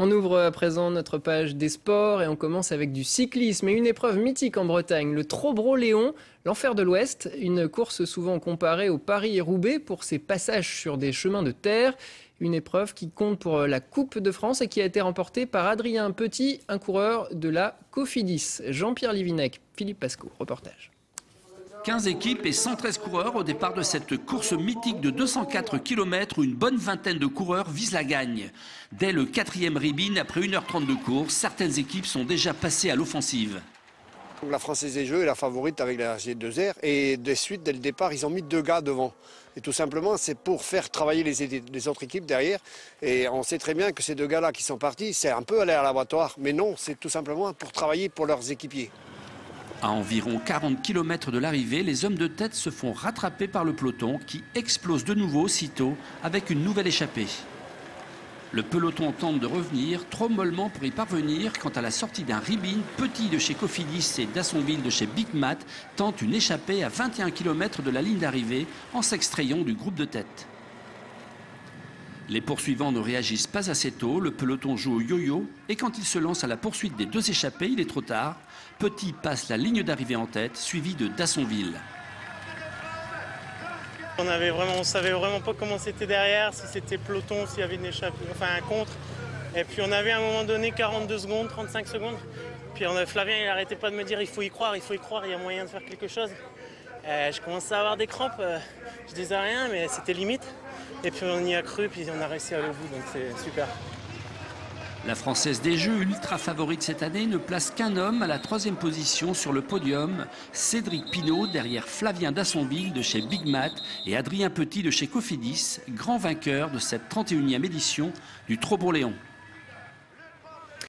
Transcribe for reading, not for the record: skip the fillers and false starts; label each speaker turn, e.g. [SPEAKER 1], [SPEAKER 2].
[SPEAKER 1] On ouvre à présent notre page des sports et on commence avec du cyclisme et une épreuve mythique en Bretagne, le Trobreau-Léon, l'enfer de l'Ouest, une course souvent comparée au Paris et Roubaix pour ses passages sur des chemins de terre. Une épreuve qui compte pour la Coupe de France et qui a été remportée par Adrien Petit, un coureur de la Cofidis. Jean-Pierre Livinec, Philippe Pasco, reportage.
[SPEAKER 2] 15 équipes et 113 coureurs au départ de cette course mythique de 204 km où une bonne vingtaine de coureurs visent la gagne. Dès le 4e ribbon, après 1h30 de course, certaines équipes sont déjà passées à l'offensive.
[SPEAKER 3] La Française des Jeux est la favorite avec la G2R et de suite, dès le départ, ils ont mis 2 gars devant. Et tout simplement, c'est pour faire travailler les autres équipes derrière. Et on sait très bien que ces 2 gars-là qui sont partis, c'est un peu aller à l'abattoir. Mais non, c'est tout simplement pour travailler pour leurs équipiers.
[SPEAKER 2] À environ 40 km de l'arrivée, les hommes de tête se font rattraper par le peloton qui explose de nouveau aussitôt avec une nouvelle échappée. Le peloton tente de revenir, trop mollement pour y parvenir quand à la sortie d'un ribbon, Petit de chez Cofidis et Dassonville de chez Big Mat tentent une échappée à 21 km de la ligne d'arrivée en s'extrayant du groupe de tête. Les poursuivants ne réagissent pas assez tôt, le peloton joue au yo-yo et quand il se lance à la poursuite des 2 échappés, il est trop tard. Petit passe la ligne d'arrivée en tête, suivi de Dassonville.
[SPEAKER 4] On savait vraiment pas comment c'était derrière, si c'était peloton, s'il y avait une échappée, enfin un contre. Et puis on avait à un moment donné 42 secondes, 35 secondes. Puis Flavien il arrêtait pas de me dire il faut y croire, il y a moyen de faire quelque chose. Je commençais à avoir des crampes, je disais rien mais c'était limite. Et puis on y a cru, puis on a réussi à aller au bout, donc c'est super.
[SPEAKER 2] La Française des Jeux, ultra favorite cette année, ne place qu'un homme à la 3e position sur le podium. Cédric Pinault derrière Flavien Dassonville de chez Big Mat et Adrien Petit de chez Cofidis, grand vainqueur de cette 31e édition du Trobreau-Léon.